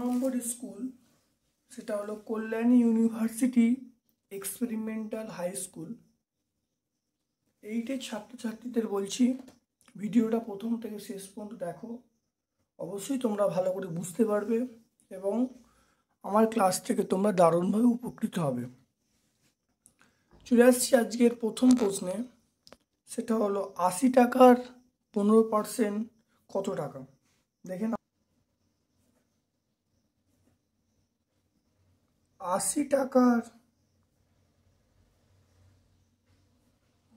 নম্বর school সেটা হলো Kalyani university experimental high school. 8 ছাত্রছাত্রীদের বলছি, ভিডিওটা প্রথম থেকে শেষ পর্যন্ত দেখো, অবশ্যই তোমরা ভালো করে বুঝতে পারবে এবং আমার ক্লাস থেকে তোমরা দারুণভাবে উপকৃত হবে। চলে আসছি আজকের প্রথম প্রশ্নে, সেটা হলো 80 টাকার 15% কত টাকা? দেখে না, 80 টাকার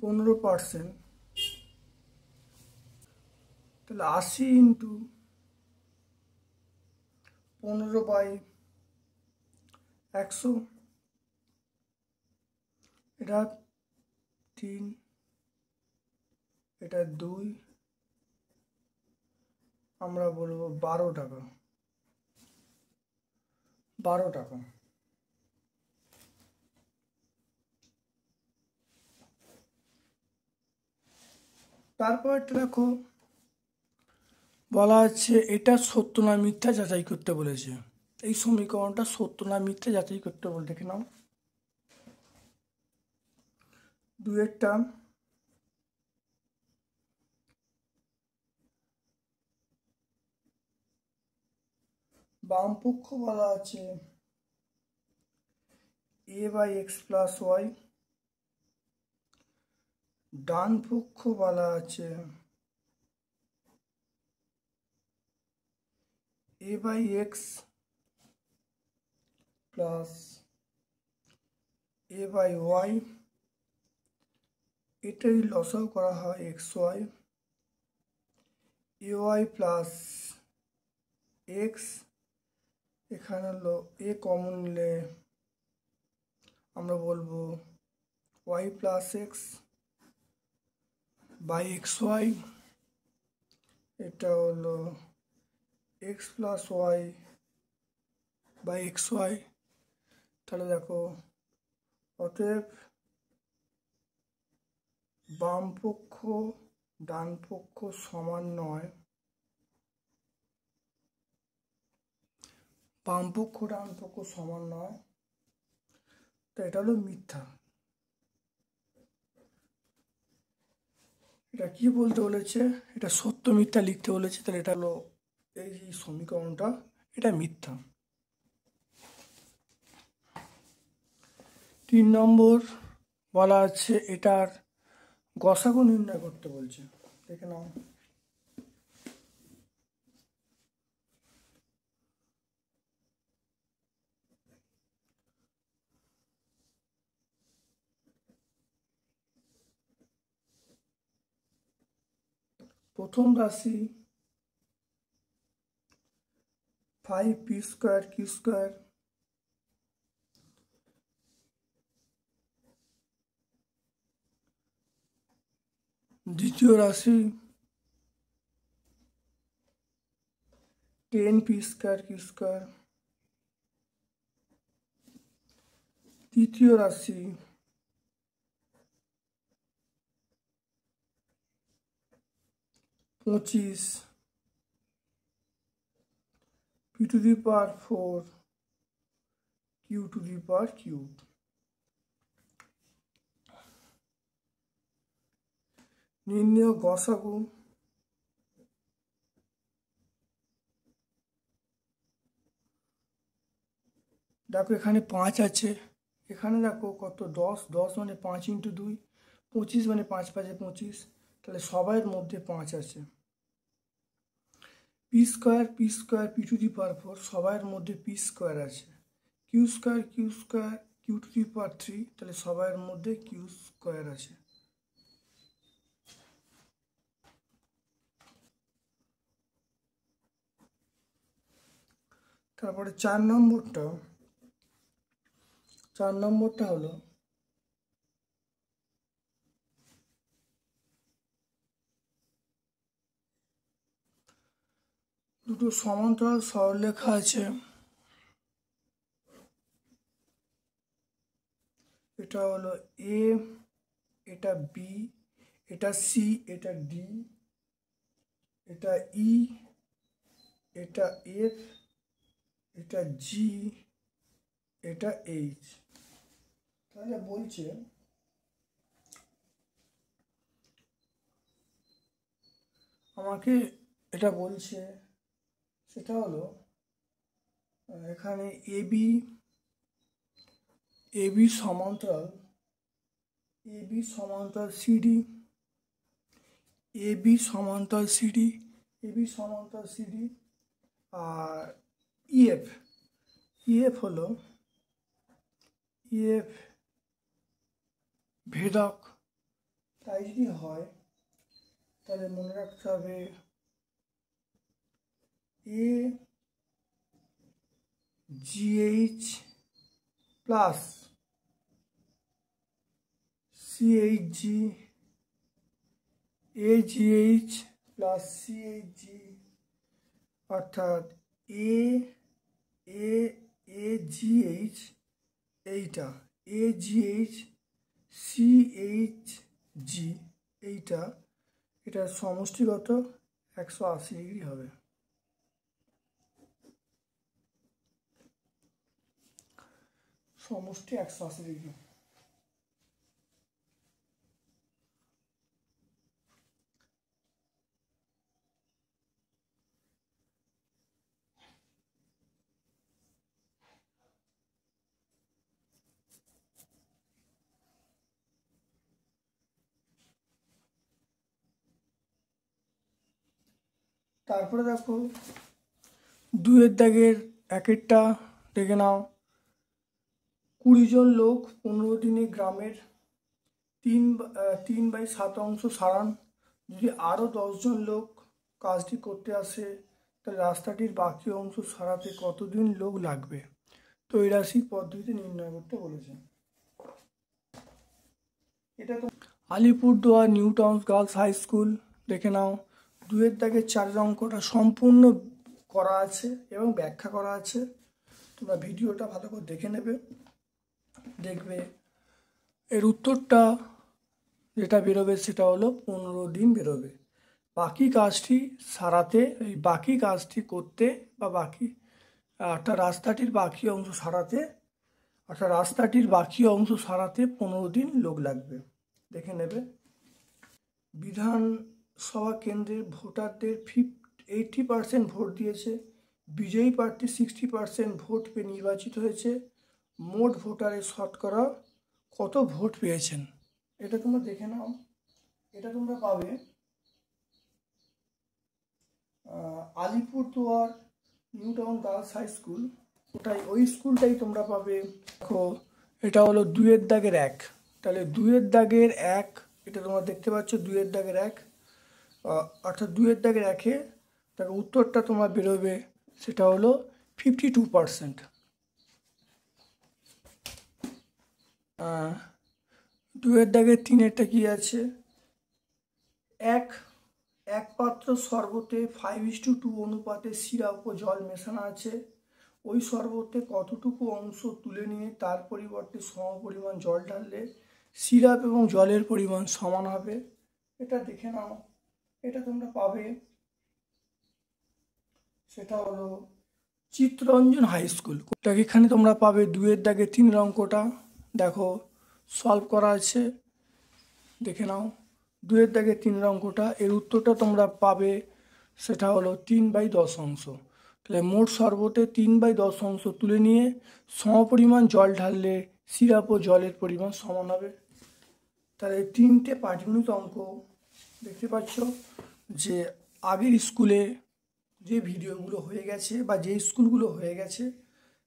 15%, তাহলে 80 ইন্টু 15/100, এটা 3, এটা 2, আমরা বলবো 12 টাকা। 12 টাকা। তারপর দেখো বলা আছে এটা সত্য না মিথ্যা যাচাই করতে বলেছে। এই সমীকরণটা সত্য না মিথ্যা যাচাই করতে বলে, দেখে নাও। 2-এরটা বাম পক্ষ বলা আছে a/x + y, ডান পক্ষ বলা আছে a/x + a/y, এটাই লসাগু করা হয় xy, ay + x, এখানে হলো a কমন নিলে আমরা বলবো y + x /xy, এটা হলো x + y /xy। তাহলে দেখো, অতএব বাম পক্ষ ডান পক্ষ সমান নয়, বাম পক্ষ ডান পক্ষ সমান নয়, তো এটা হলো মিথ্যা। এটা কি বলতে বলেছে? এটা সত্য মিথ্যা লিখতে বলেছে, তাহলে এটা হলো এই যে সমীকরণটা, এটা মিথ্যা। 3 নম্বর বলা আছে এটার গসাগু নির্ণয় করতে বলছে, দেখে নাও। প্রথম রাশি 5p²q², দ্বিতীয় রাশি 10p²q², তৃতীয় রাশি 25 p⁴ q⁵, নির্ণেয় গসাগু। দেখো এখানে 5 আছে, এখানে দেখো কত 10, 10 মানে 5 × 2, 25 মানে 5 × 5 = 25, তাহলে সবাইয়ের মধ্যে 5 আছে। p² p⁴ সবাইয়ের মধ্যে p² আছে। q² q⁵, তাহলে সবাইয়ের মধ্যে q² আছে। তারপরে 4 নম্বরটা হলো দুটো সমান্তরাল সরলরেখা আছে, এটা হলো এ, এটা বি, এটা সি, এটা ডি, এটা ই, এটা এফ, এটা জি, এটা এইচ। তাহলে বলছে আমাকে, এটা বলছে সেটা হলো এখানে এবি, এবি সমান্তরাল, এবি সমান্তরাল সিডি, এবি সমান্তরাল সিডি, এবি সমান্তরাল সিডি, আর ইএফ, ইএফ হলো ইএফ ভেদক। তাই যদি হয় তাহলে মনে রাখতে হবে এ জিএইচ প্লাস সিএইচজি, এ জিএইচ প্লাস সিএইচজি, অর্থাৎ এ এ এ জিএইচ, এইটা এ জিএইচ সিএইচ জি, এইটা, এটার সমষ্টিগত 180 ডিগ্রি হবে। সমষ্টি 180 ডিগ্রি। তারপরে দেখো 2-এর দাগের এক একটা দেখে নাও। 20 জন লোক 15 দিনে গ্রামের 3/7 অংশ সারান। যদি আরও 10 জন লোক কাজটি করতে আসে তাহলে রাস্তাটির বাকি অংশ সারাতে কতদিন লোক লাগবে? তো এই রাশির পদ্ধতিতে নির্ণয় করতে বলেছে। এটা তো Alipurduar new town girls high school দেখে নাও। 2-এর দাগের 4 অঙ্কটা সম্পূর্ণ করা আছে এবং ব্যাখ্যা করা আছে, তোমরা ভিডিওটা ভালো করে দেখে নেবে, দেখবে এর উত্তরটা যেটা বেরোবে সেটা হলো 15 দিন বেরোবে। বাকি কাজটি সারাতে, এই বাকি কাজটি করতে বা বাকি অর্থাৎ রাস্তাটির বাকি অংশ সারাতে, 15 দিন লোক লাগবে। দেখে নেবে। বিধানসভা কেন্দ্রের ভোটারদের 80% ভোট দিয়েছে। বিজয়ী প্রার্থী 60% ভোট পেয়ে নির্বাচিত হয়েছে। মোট ভোটারের শতকরা কত ভোট পেয়েছেন? এটা তোমরা দেখে নাও। এটা তোমরা পাবে Alipurduar new town girls high school, ওই স্কুলটাই তোমরা পাবে। দেখো এটা হলো 2-এর দাগের 1, তাহলে 2-এর দাগের 1, এটা তোমরা দেখতে পাচ্ছ 2-এর দাগের 1, অর্থাৎ 2-এর দাগের 1-এ দেখো উত্তরটা তোমার বেরোবে সেটা হলো 52%। 2-এর দাগের 3-এরটা কি আছে? এক পাত্র শরবতে 5:2 অনুপাতে সিরাপ ও জল মেশানো আছে। ওই শরবতে কতটুকু অংশ তুলে নিয়ে তার পরিবর্তে সমপরিমাণ জল ঢাললে সিরাপ এবং জলের পরিমাণ সমান হবে? এটা দেখে নাও। এটা তোমরা পাবে, সেটা হলো চিত্তরঞ্জন হাই স্কুল। এখানে তোমরা পাবে 2-এর দাগে 3 অঙ্কটা, দেখো সলভ করা আছে, দেখে নাও। 2-এর দাগে 3 অঙ্কটা, এর উত্তরটা তোমরা পাবে সেটা হলো 3/10 অংশ। তাহলে মোট শরবতে 3/10 অংশ তুলে নিয়ে সমপরিমাণ জল ঢাললে সিরাপ ও জলের পরিমাণ সমান হবে। তাহলে 3টে পাটিগণিত অঙ্ক দেখতে পাচ্ছ যে আগের স্কুলে যে ভিডিওগুলো হয়ে গেছে বা যে স্কুলগুলো হয়ে গেছে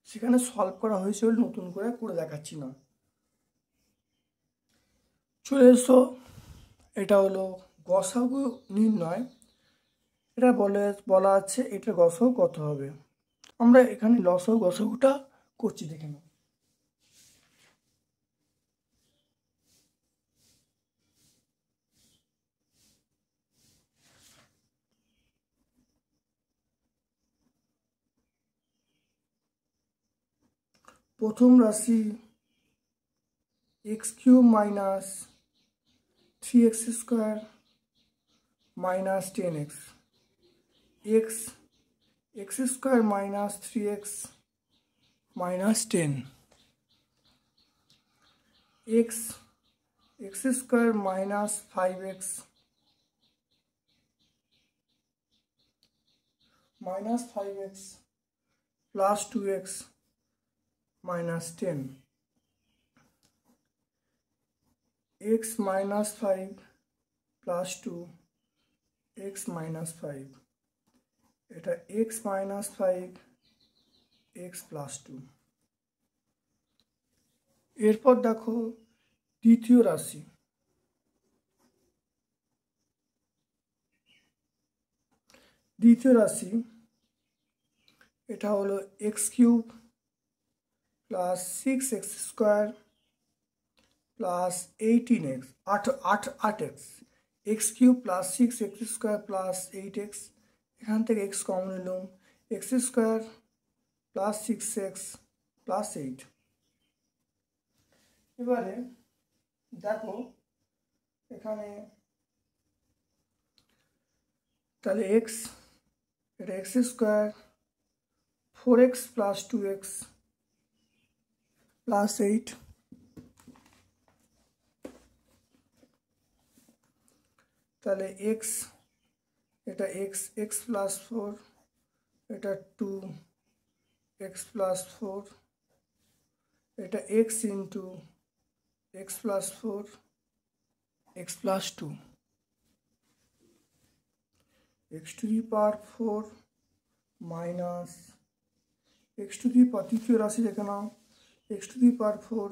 সেখানে সলভ করা হয়েছে বলে নতুন করে দেখাচ্ছি না। চলে এসো, এটা হলো গসাগু নির্ণয়। এটা বলা আছে এটা গসাগু কত হবে। আমরা এখানে লসাগু গসাগুটা করছি, দেখে নাও। প্রথম রাশি x cube minus 3x square minus 10x x square minus 3x minus 10 x square minus 5x plus 2x minus 10 x minus 5 plus 2 x minus 5 এটা x माइनस 5 x प्लस 2 এরপর দেখো দ্বিতীয় রাশি এটা হলো x cube plus 6x square plus 18x 8x x cube plus 6x square plus 8x এখান থেকে x common নিলাম x square plus 6x plus 8 এবারে দেখো এখানে তাহলে x এটা x square 4x plus 2x plus 8 তাহলে x এটা x প্লাস 4 এটা 2x প্লাস 4 এটা x into x plus 4 x plus 2 x to the power 4 minus x to the power তৃতীয় রাশি দেখে নাও x to the power 4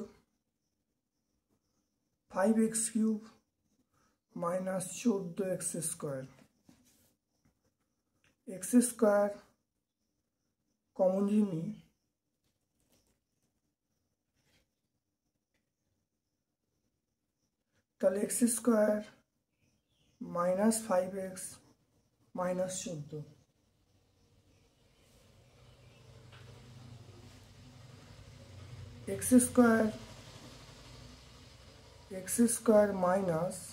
5x cube minus 14x square X square common जिनी ताले X square minus 5x minus 14 X square minus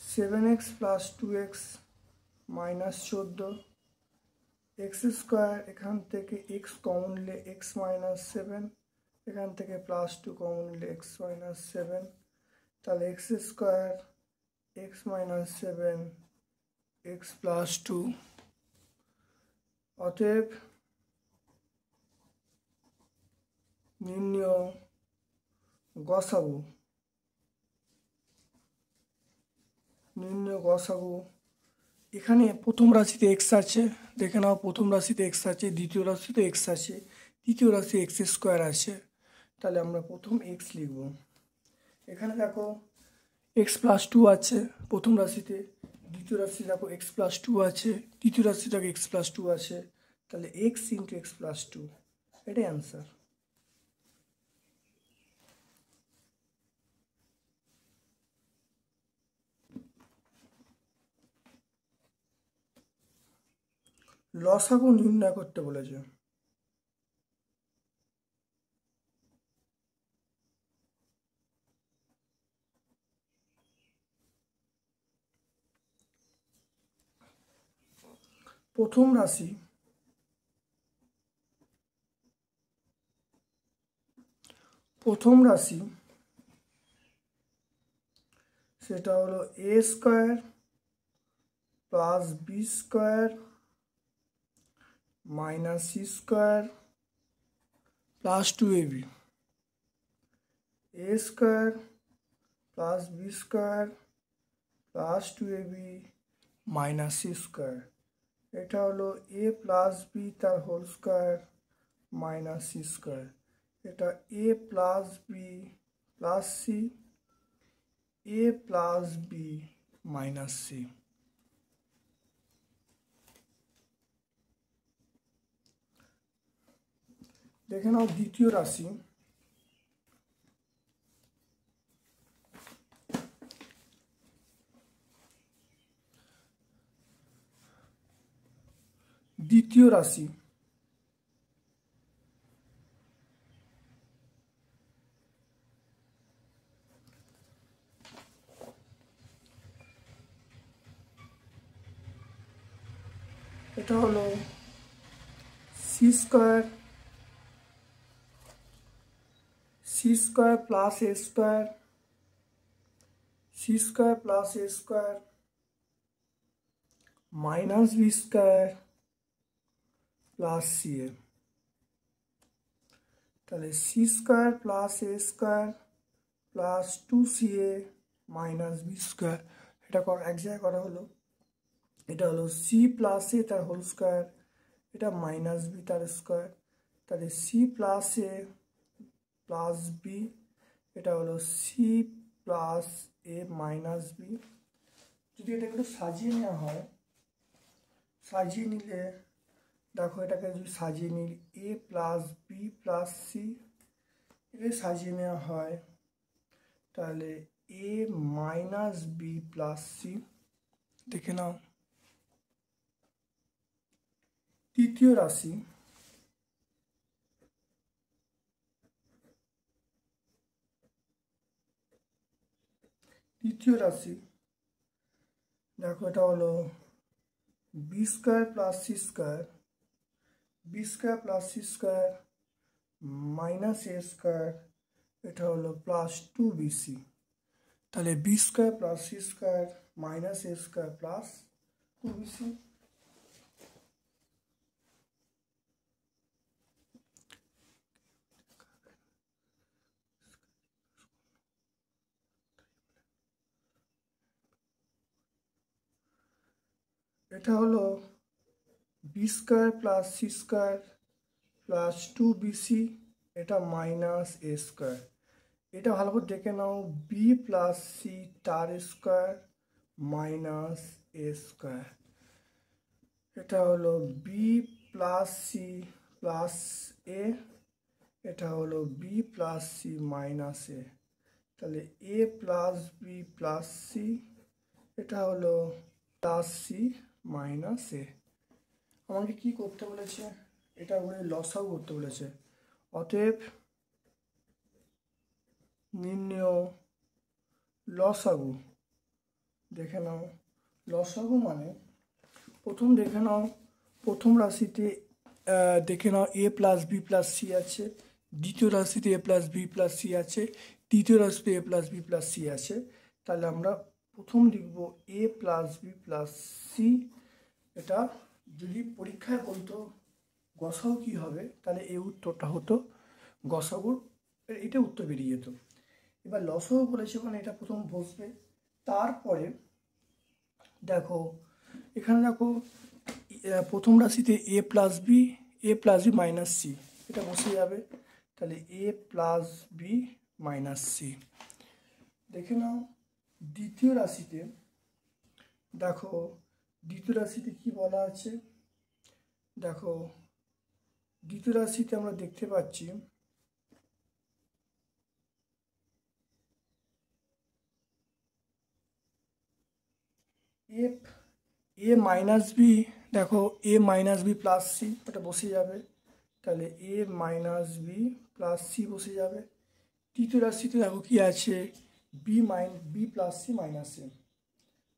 7x plus 2x minus 14 X square एखान থেকে x common ले x minus 7 एखान থেকে प्लस 2 कॉमन ले x minus 7 তাহলে x square x minus 7 x plus 2 অতএব নির্ণয় গসাগু নির্ণয় গসাগু এখানে প্রথম রাশিতে x আছে দেখে নাও প্রথম রাশিতে x আছে দ্বিতীয় রাশিতে x আছে তৃতীয় রাশি x স্কয়ার আছে তাহলে আমরা প্রথম x লিখব এখানে দেখো x প্লাস 2 আছে প্রথম রাশিতে দ্বিতীয় রাশি দেখো x প্লাস 2 আছে তৃতীয় রাশি দেখো x প্লাস 2 আছে তাহলে x ইনটু x প্লাস 2 এটাই आंसर লসাগু নির্ণয় করতে বলেছে প্রথম রাশি সেটা হলো a square plus b square minus C square plus 2ab A square plus B square plus 2ab minus C square এটা হলো a প্লাস b তার whole square minus C square এটা a plus b plus C a plus b minus C দেখে নাও দ্বিতীয় রাশি এটা হলো C square plus A square minus B square plus C A. তাহলে C square plus A square plus 2ca minus B square, এটা এক জায়গায় করা হলো। এটা হলো সি প্লাস এ তার হোল স্কোয়ার, এটা মাইনাস বি তার স্কোয়ার। তাহলে সি প্লাস এ প্লাস বি, এটা হলো সি প্লাস এ মাইনাস বি। যদি এটা একটু সাজিয়ে নেওয়া হয়, সাজিয়ে নিলে দেখো এটাকে যদি সাজিয়ে নিই A plus B plus C, এটা সাজিয়ে নেওয়া হয় তাহলে A minus B plus C. দেখে নাও তৃতীয় রাশি দেখো এটা হলো B square plus C square minus A square, এটা হলো প্লাস 2bc। তাহলে B square plus C square minus A square plus 2bc। এটা হলো B square plus C square plus 2bc, এটা মাইনাস এ স্কোয়ার। এটা ভালো করে দেখে নাও বি প্লাস সি তার স্কোয়ার মাইনাস এ স্কোয়ার। এটা হলো বি প্লাস সি প্লাস এ, এটা হলো বি প্লাস সি মাইনাস এ। তাহলে এ প্লাস বি প্লাস সি, এটা হলো প্লাস সি মাইনাস এ। আমাকে কি করতে বলেছে, এটা বলে লসাগু করতে বলেছে। অতএব নির্ণেয় লসাগু। দেখে নাও লসাগু মানে প্রথম দেখে নাও, প্রথম রাশিতে দেখে নাও এ প্লাস বি প্লাস সি আছে, দ্বিতীয় রাশিতে এ প্লাস বি প্লাস সি আছে, তৃতীয় রাশিতে এ প্লাস বি প্লাস সি আছে। তাহলে আমরা প্রথম লিখব এ প্লাস বি প্লাস সি। এটা যদি পরীক্ষায় বলতো গসাগু কী হবে, তাহলে এই উত্তরটা হতো গসাগুর, এটা উত্তর বেরিয়ে যেত। এবার লসাগু বলেছে মানে এটা প্রথম বসবে। তারপরে দেখো এখানে দেখো প্রথম রাশিতে এ প্লাস বি মাইনাস সি, এটা বসে যাবে। তাহলে এ প্লাস বি মাইনাস সি। দেখে নাও দ্বিতীয় রাশিতে, দেখো দ্বিতীয় রাশিতে কি বলা আছে, দেখো দ্বিতীয় রাশিতে আমরা দেখতে পাচ্ছি এফ এ মাইনাস বি, দেখো এ মাইনাস বি প্লাস সি, এটা বসে যাবে। তাহলে A minus B plus C বসে যাবে। তৃতীয় রাশিতে দেখো কি আছে বি প্লাস সি মাইনাস এ।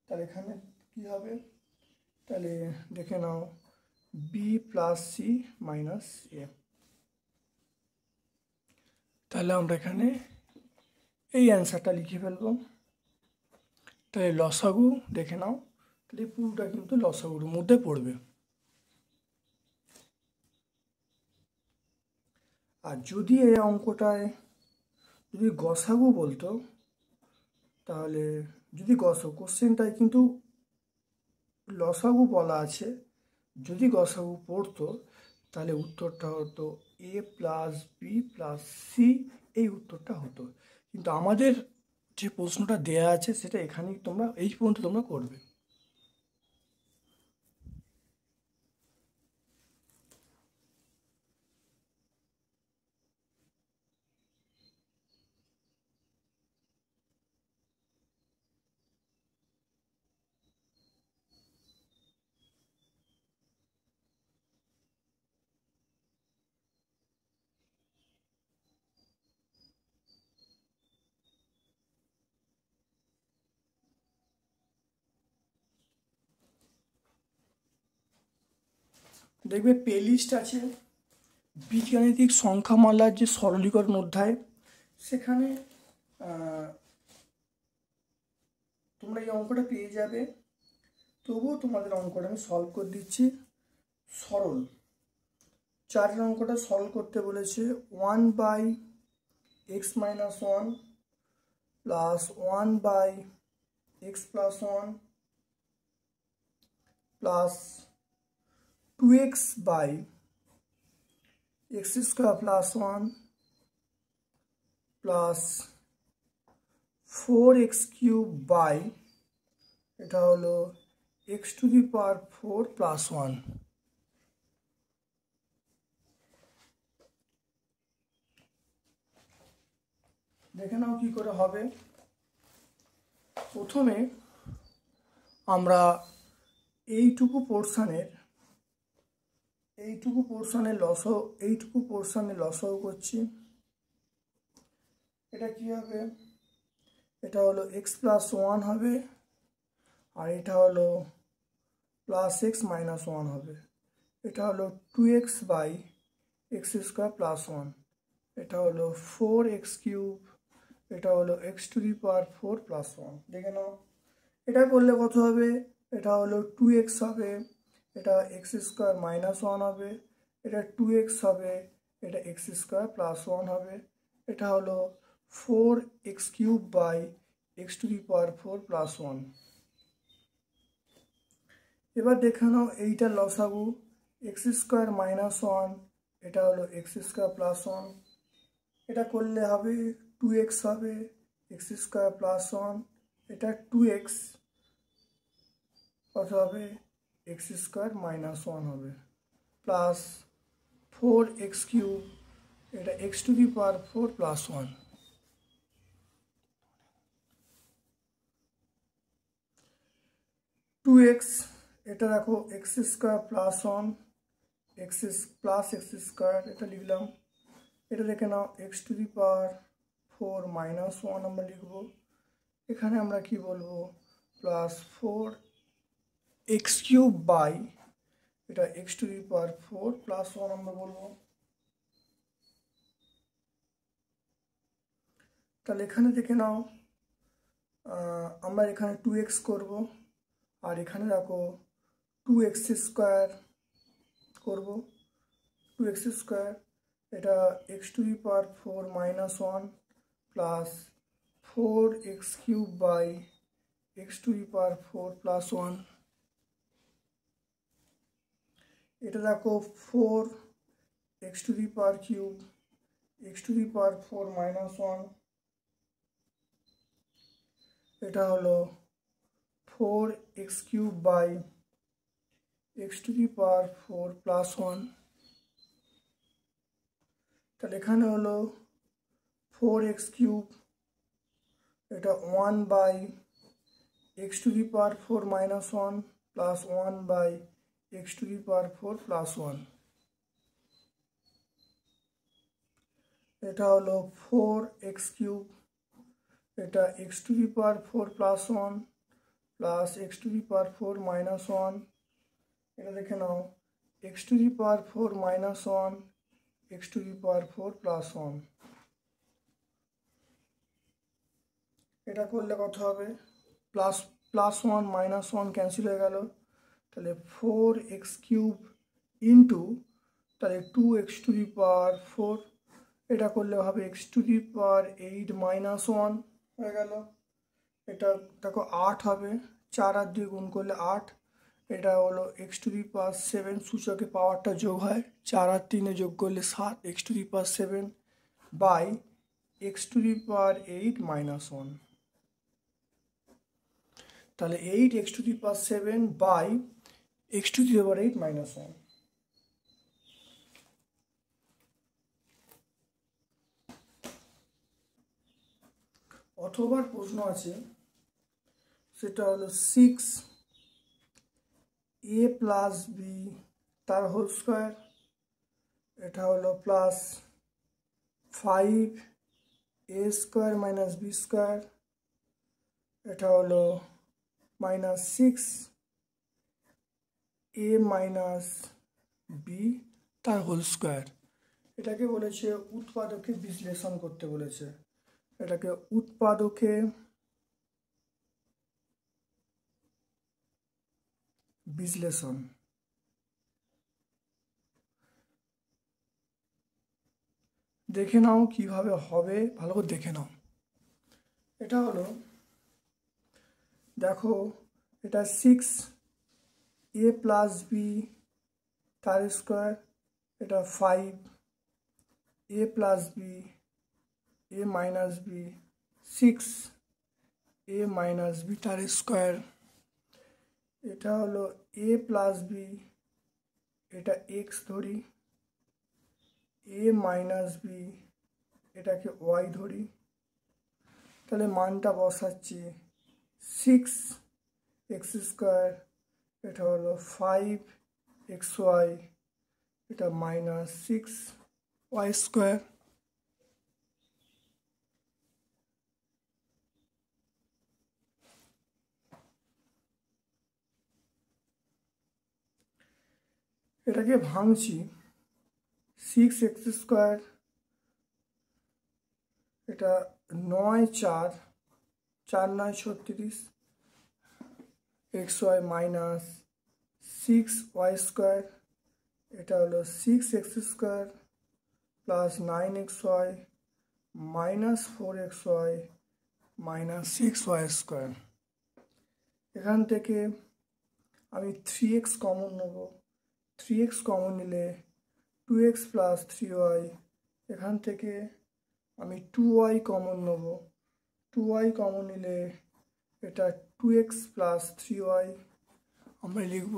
তাহলে এখানে কি হবে, তাহলে দেখে নাও বি প্লাস সি মাইনাস এ। তাহলে আমরা এখানে এই অ্যান্সারটা লিখে ফেলবো। তাহলে লসাগু দেখে নাও, তাহলে পুরোটা কিন্তু লসাগুর মধ্যে পড়বে। আর যদি এই অঙ্কটায় যদি গসাগু বলতো, তাহলে যদি কোশ্চেনটায় কিন্তু লসাগু বলা আছে, যদি গসাগু পড়তো তাহলে উত্তরটা হতো এ প্লাস বি প্লাস সি, এই উত্তরটা হতো। কিন্তু আমাদের যে প্রশ্নটা দেয়া আছে সেটা এখানেই তোমরা এই পর্যন্ত তোমরা করবে। দেখবে প্লেলিস্ট আছে বীজগাণিতিক সংখ্যামালার যে সরলীকরণ অধ্যায়, সেখানে তোমরা এই অঙ্কটা পেয়ে যাবে। তবুও তোমাদের অঙ্কটা আমি সলভ করে দিচ্ছি। সরল 4 অঙ্কটা সলভ করতে বলেছে 1/x-1 plus 1/x+1 plus 2x/x² + 1 plus 4x³ এটা হলো x⁴ + 1। দেখে নাও কি করে হবে। প্রথমে আমরা এইটুকু পোর্শনের লসাগু করছি। এটা কি হবে? এটা হলো x+1 হবে, আর এটা হলো +x-1 হবে। এটা হলো 2x/x² + 1, এটা হলো 4x³, এটা হলো x⁴ + 1। দেখে নাও এটা করলে কত হবে? এটা হলো 2x হবে, এটা x² - 1 হবে, এটা 2x হবে, এটা x² + 1 হবে, এটা হলো 4x³ x⁴ + 1। এবার দেখে নাও এইটার লসাগু x² - 1, এটা হলো x² + 1, এটা করলে হবে 2x হবে, x² + 1, এটা 2x কত হবে? x² - 1 হবে, প্লাস 4x³ এটা x⁴ + 1। এটা দেখো x² + 1, x প্লাস x² এটা লিখলাম। এটা দেখে নাও x⁴ - 1 আমরা লিখবো। এখানে আমরা কি বলবো? প্লাস 4x³ এটা x⁴ + 1 আমরা বলবো। তাহলে এখানে দেখে নাও আমরা এখানে 2x করব, আর এখানে রাখো 2x² করব। 2x² এটা x⁴ - 1 প্লাস 4x³ x⁴ + 1। এটা দেখো 4x³ x⁴ - 1, এটা হলো 4x³ x⁴ + 1। তাহলে এখানে হলো 4x³ এটা 1/x⁴ - 1 প্লাস 1/x⁴ + 1, এটা হলো 4x³ এটা x⁴ + 1 প্লাস x⁴ - 1, এটা দেখে নাও x⁴ - 1 x⁴ + 1। এটা করলে কত হবে? +1 - 1 ক্যান্সেল হয়ে গেল, তাহলে 4x³ ইন্টু তাহলে 2x⁴, এটা করলে হবে x⁴ 8 - 1 হয়ে গেল। এটা দেখো 8 হবে, 4 আর 2 গুণ করলে 8, এটা হলো x⁴ 7, সূচকে পাওয়ারটা যোগ হয়, 4 আর 3 যোগ করলে 7, x⁴ 7 বাই x⁴ 8 - 1। তাহলে 8x⁴ 7 বাই x⁴ 8 - 1। অথবা প্রশ্ন আছে, সেটা হলো 6a + b তার হোল স্কোয়ার, এটা হলো প্লাস 5a² - b², এটা হলো -6a বি তার হোল স্কোয়ার। এটাকে বলেছে উৎপাদকে বিশ্লেষণ করতে বলেছে। এটাকে উৎপাদকে বিশ্লেষণ। দেখে নাও কিভাবে হবে, ভালো করে দেখে নাও। এটা হলো, দেখো এটা 6a প্লাস বি তার স্কোয়ার, এটা 5a plus B a minus B 6a minus B তার স্কোয়ার। এটা হলো a প্লাস বি, এটা x ধরি, a মাইনাস বি এটাকে y ধরি। তাহলে মানটা বসাচ্ছি 6x স্কোয়ার, এটা হলো 5xy, এটা মাইনাস 6y স্কোয়ার। এটাকে ভাঙছি, 6x স্কোয়ার, এটা 9 4 4 9 36, xy মাইনাস 6y স্কোয়ার, এটা হলো 6x square plus 9xy minus 4xy minus 6y square. এখান থেকে আমি 3x কমন নেব, 3x কমন নিলে 2x প্লাস 3y। এখান থেকে আমি 2y কমন নেব, 2y কমন নিলে এটা 2x প্লাস 3y আমরা লিখব।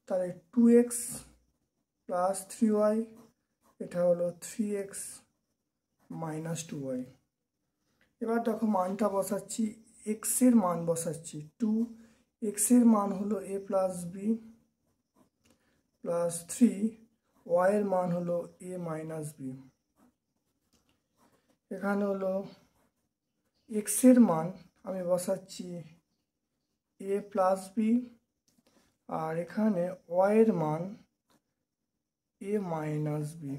তাহলে 2x প্লাস 3y, এটা হলো 3x মাইনাস 2y। এবার দেখো মানটা বসাচ্ছি, x এর মান বসাচ্ছি 2, x এর মান হলো a plus B plus 3, y এর মান হলো a মাইনাস বি। এখানে হলো x এর মান আমি বসাচ্ছি a প্লাস বি, আর এখানে y এর মান a মাইনাস বি।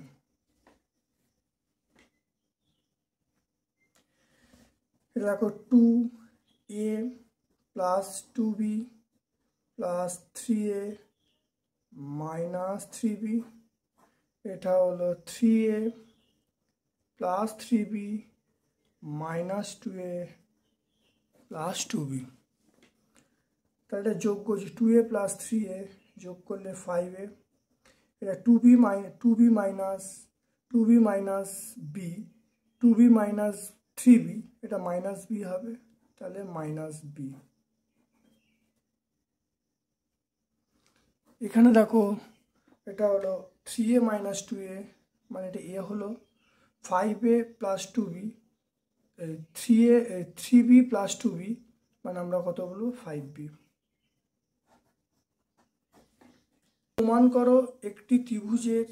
দেখো 2a plus 2b plus 3a minus 3b, এটা হলো 3a plus 3b minus 2a plus 2b। তাহলে এটা যোগ করছি, 2a প্লাস 3a যোগ করলে 5a, এটা 2b minus 2b minus b, 2b minus 3b, এটা মাইনাস b হবে, তাহলে মাইনাস b। এখানে দেখো এটা হলো 3a মাইনাস 2a, মানে এটা a হলো 5a plus 2b, 3b plus 2b, মানে আমরা কত বলবো 5b। প্রমাণ করো একটি ত্রিভুজের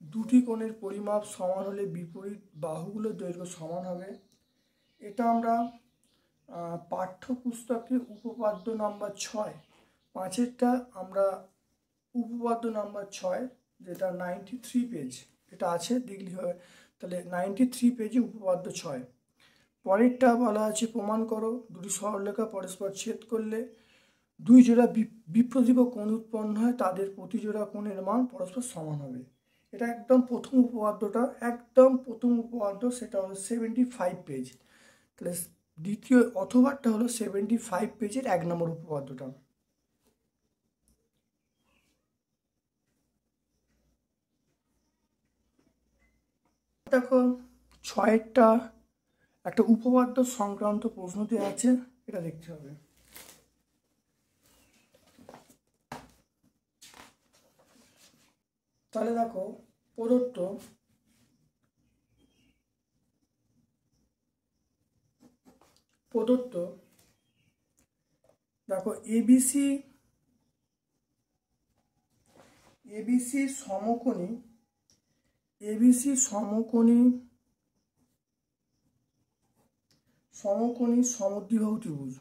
দুটি কোণের পরিমাপ সমান হলে বিপরীত বাহুগুলোর দৈর্ঘ্য সমান হবে। এটা আমরা পাঠ্যপুস্তকে উপপাদ্য নাম্বার 6 5এরটা আমরা উপপাদ্য নাম্বার 6, যেটা 93 পেজ, এটা আছে দেখলি হবে। তাহলে 93 পেজে উপপাদ্য 6। পরেরটা বলা আছে প্রমাণ করো দুটি সরলরেখা পরস্পর ছেদ করলে দুই জোড়া বিপ্রতিভ কোণ উৎপন্ন হয়, তাদের প্রতি জোড়া কোণের মান পরস্পর সমান হবে। এটা একদম প্রথম উপপাদ্যটা, একদম প্রথম উপপাদ্য, সেটা হলো 75 পেজ। তাহলে দ্বিতীয় অথবাটা হলো 75 পেজের 1 নম্বর উপপাদ্যটা। দেখো 6এরটা একটা উপপাদ্য সংক্রান্ত প্রশ্ন দেওয়া আছে, এটা দেখতে হবে। তাহলে দেখো প্রদত্ত দেখো এবিসি সমকোণী সমদ্বিবাহু ত্রিভুজ।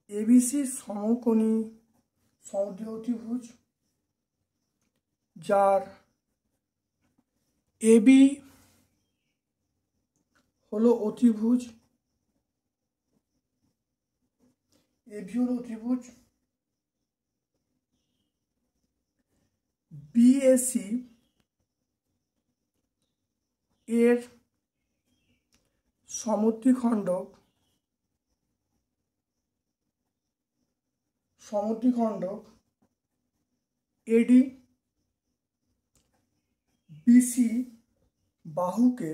এবিসি সমকোণী সমদ্বিবাহু ত্রিভুজ, যার এবি হলো অতিভুজ, এবি হলো অতিভুজ, বিএসি এর সমদ্বিখণ্ডক এডি বিসি বাহুকে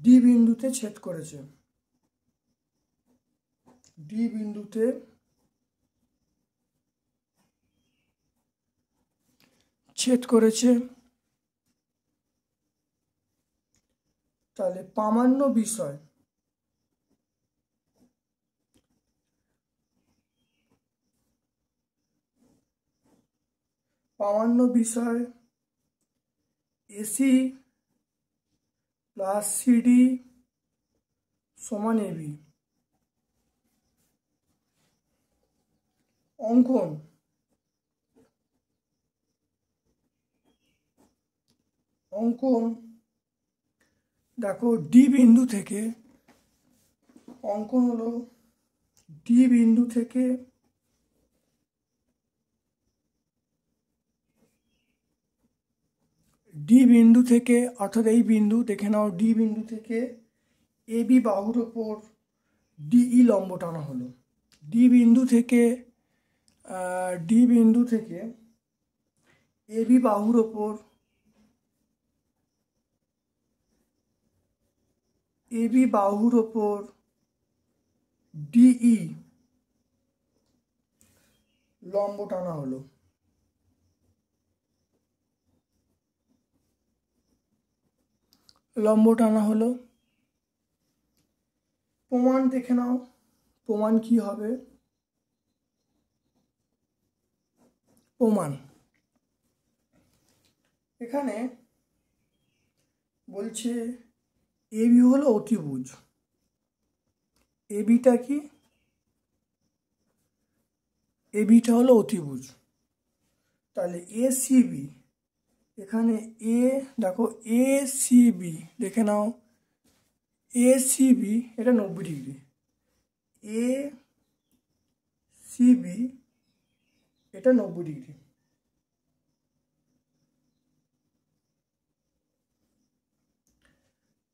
ডি বিন্দুতে ছেদ করেছে। ডি বিন্দুতে ছেদ করেছে। তাহলে প্রামাণ্য বিষয় এসি প্লাস সিডি সমান এবি। অঙ্কন দেখো, ডি বিন্দু থেকে অঙ্কন হলো ডি বিন্দু থেকে অর্থাৎ এই বিন্দু দেখে নাও, ডি বিন্দু থেকে এবি বাহুর ওপর ডিই লম্ব টানা হলো। ডি বিন্দু থেকে এবি বাহুর ওপর ডিই লম্ব টানা হলো। প্রমাণ দেখে নাও, প্রমাণ কি হবে? প্রমাণ এখানে বলছে এবি হলো অতিভুজ। এবিটা কি? এবিটা হলো অতিভুজ। তাহলে এসিবি, এখানে দেখো এসিবি দেখে নাও, এসিবি এটা 90 ডিগ্রি, এসিবি এটা 90 ডিগ্রি।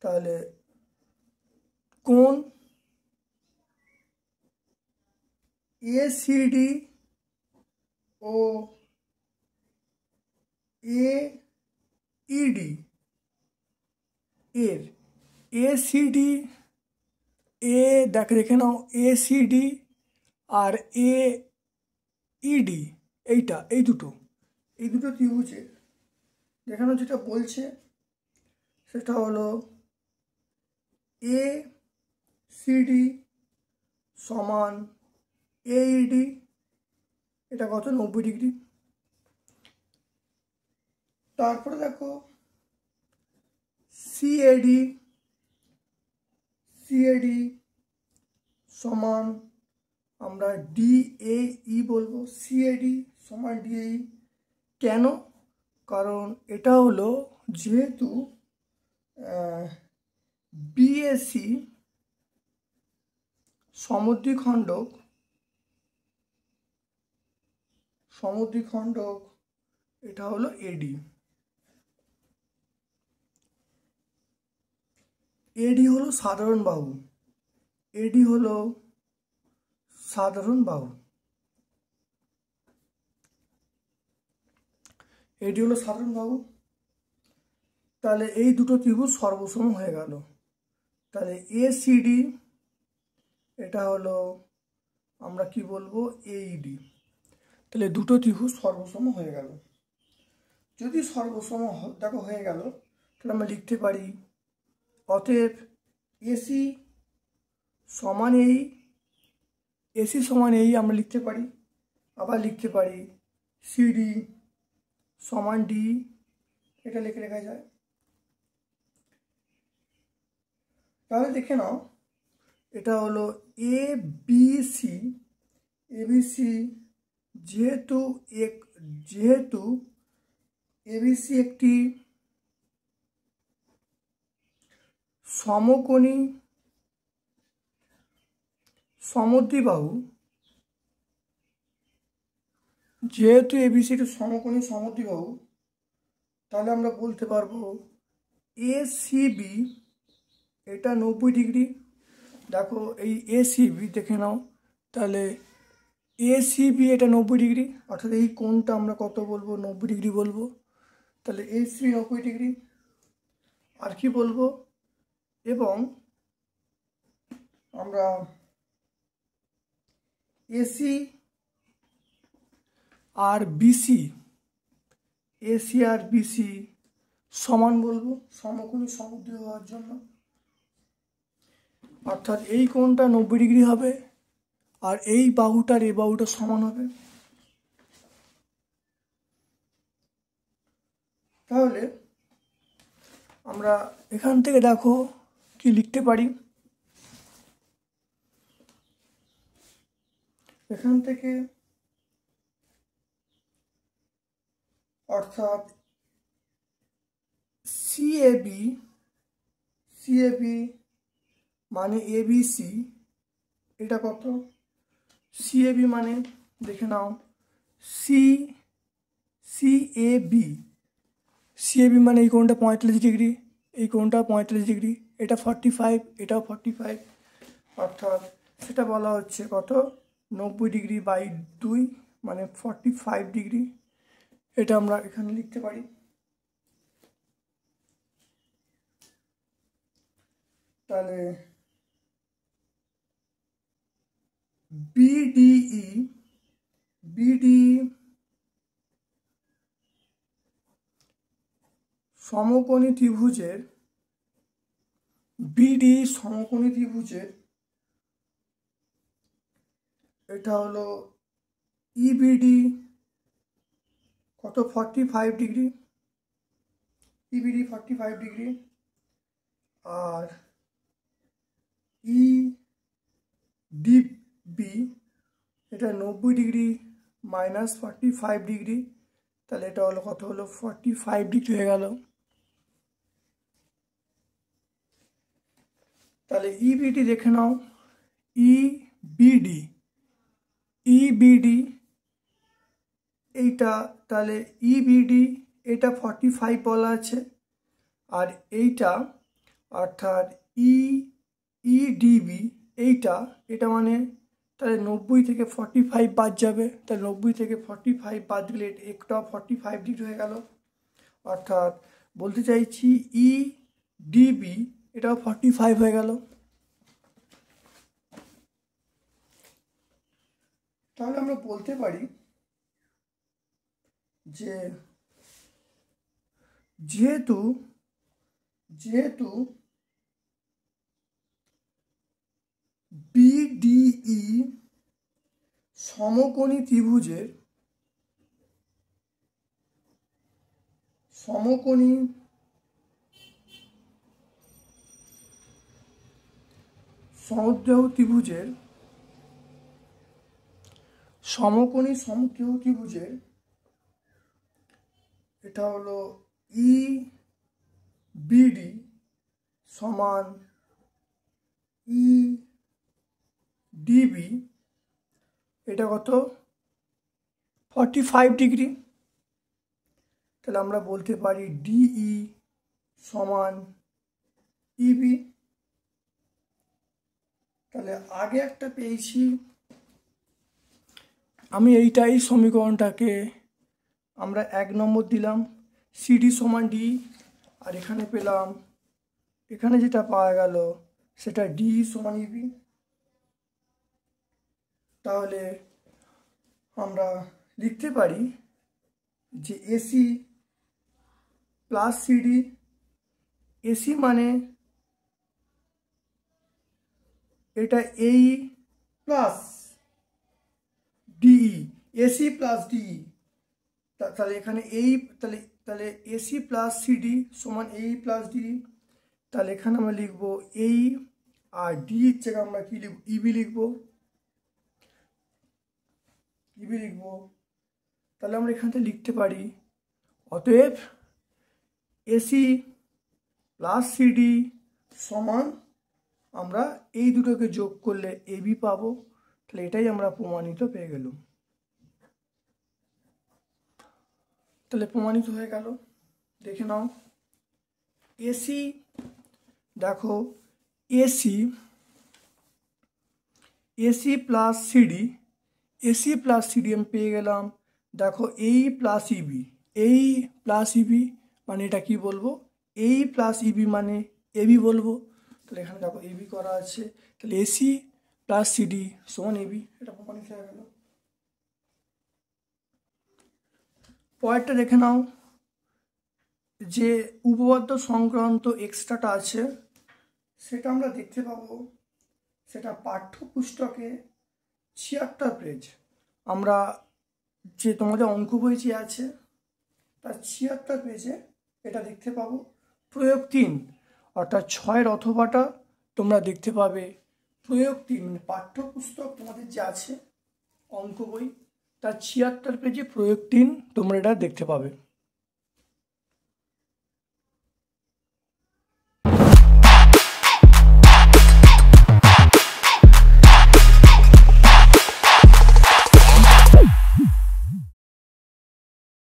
তাহলে কোণ এসিডি ও এইডি এর এসিডি দেখে নাও, এসিডি আর এইডি এই দুটো ত্রিভুজের দেখানো যেটা বলছে সেটা হলো এসিডি সমান এইডি, এটা কত? 90 ডিগ্রি। তারপরে দেখো সিএডি সমান আমরা ডিএই বলবো। সিএডি সমান ডিএই কেন? কারণ এটা হলো যেহেতু বিএসি সমদ্বিখণ্ডক এটা হলো এডি। এডি হলো সাধারণ বাহু, তাহলে এই দুটো ত্রিভুজ সর্বসম হয়ে গেল। তাহলে এসিডি এটা হলো আমরা কি বলবো? এইডি। তাহলে দুটো ত্রিভুজ সর্বসম হয়ে গেল। যদি সর্বসম দেখো হয়ে গেল, তাহলে আমরা লিখতে পারি অতএব এসি সমান এই আমরা লিখতে পারি। আবার লিখতে পারি সিডি সমান ডি, এটা লেখা যায়। তাহলে দেখে নাও এটা হলো এ বি সি। এবিসি যেহেতু এবিসি একটি সমকোণী সমদ্বিবাহু, যেহেতু এবিসি একটি সমকোণী সমদ্বিবাহু, তাহলে আমরা বলতে পারবো এসিবি এটা 90 ডিগ্রি। দেখো এই এসিবি দেখে নাও, তাহলে এসিবি এটা 90 ডিগ্রি, অর্থাৎ এই কোণটা আমরা কত বলবো, 90 ডিগ্রি বলবো। তাহলে এসিবি 90 ডিগ্রি। আর কি বলবো, এবং আমরা এসি আর বিসি সমান বলবো সমকোণী সমদ্বিবাহু হওয়ার জন্য। অর্থাৎ এই কোণটা 90 ডিগ্রি হবে আর এই বাহুটার এই বাহুটা সমান হবে। তাহলে আমরা এখান থেকে দেখো কি লিখতে পারি। এখান থেকে অর্থাৎ সিএবি মানে এবিসি এটা কত, সিএবি মানে দেখে নাও সিএবি মানে এই কোণটা 45 ডিগ্রি, এই কোণটা 45 ডিগ্রি, এটা 45, এটাও 45, অর্থাৎ সেটা বলা হচ্ছে কত 90 ডিগ্রি বাই 2 মানে 45 ডিগ্রি। এটা আমরা এখানে লিখতে পারি। তাহলে বিডিই সমকোণী ত্রিভুজের এটা হলো ইবিডি কত 45 ডিগ্রি, ইবিডি 45 ডিগ্রি, আর ইডিবি এটা 90 ডিগ্রি মাইনাস 45 ডিগ্রি, তাহলে এটা হলো কত হলো 45 ডিগ্রি হয়ে গেল। তাহলে ইবিডি দেখে নাও, ইবিডি এইটা, তাহলে ইবিডি এটা 45 বলা আছে, আর এইটা অর্থাৎ ইডিবি এটা মানে তাহলে 90 থেকে 45 বাদ যাবে, তাহলে 90 থেকে 45 বাদ দিলে একটা 45 ডিগ্রি হয়ে গেল। অর্থাৎ বলতে চাইছি ইডিবি এটাও 45 হয়ে গেল। তাহলে আমরা বলতে পারি যে যেহেতু বিডিই সমকোণী ত্রিভুজের সমকোণী সমদ্বিবাহু ত্রিভুজের এটা হলো ইবিডি সমান ইডিবি এটা কত 45 ডিগ্রি। তাহলে আমরা বলতে পারি ডিই সমান ইবি। তাহলে আগে একটা পেয়েছি আমি, এই সমীকরণটাকে আমরা 1 নম্বর দিলাম, সিডি সমান ডি, আর এখানে পেলাম, এখানে যেটা পাওয়া গেল সেটা ডি সমান ইবি। তাহলে আমরা লিখতে পারি যে এসি প্লাস সিডি, এসি মানে এটা এই plus DE, AC plus DE, তাহলে এখানে এই তাহলে এসি প্লাস সিডি সমান এই প্লাস ডি। তাহলে এখানে আমরা লিখব এই আর ডি এর জায়গায় আমরা কি লিখব, ইবি লিখব, ইবি লিখব। তাহলে আমরা এখান থেকে লিখতে পারি অতএব এসি প্লাস সিডি সমান, আমরা এই দুটোকে যোগ করলে এবি পাবো। তাহলে এটাই আমরা প্রমাণিত পেয়ে গেলাম। তাহলে প্রমাণিত হয়ে গেল। দেখে নাও এসি, দেখো AC, AC plus CD, AC plus CD আমি পেয়ে গেলাম। দেখো এই প্লাস ইবি, এই প্লাস ইবি মানে এটা কি বলবো, এই প্লাস ইবি মানে এবি বলবো। তাহলে এখানে দেখো এবি করা আছে, তাহলে এসি প্লাস সিডি সমান এবি, এটা প্রমাণিত হয়ে গেল। পরেরটা দেখে নাও, যে উপপাদ্য সংক্রান্ত এক্সট্রাটা আছে সেটা আমরা দেখতে পাবো, সেটা পাঠ্যপুস্তকে 76 পেজ, আমরা যে তোমাদের অঙ্ক বই যে আছে তার 76 পেজে এটা দেখতে পাবো। প্রয়োগ 3 অর্থাৎ 6-এর অথবাটা তোমরা দেখতে পাবে। প্রয়োগ 3 মানে পাঠ্যপুস্তক তোমাদের যে আছে অঙ্ক বই তার 76 পেজে প্রয়োগ 3 তোমরা এটা দেখতে পাবে।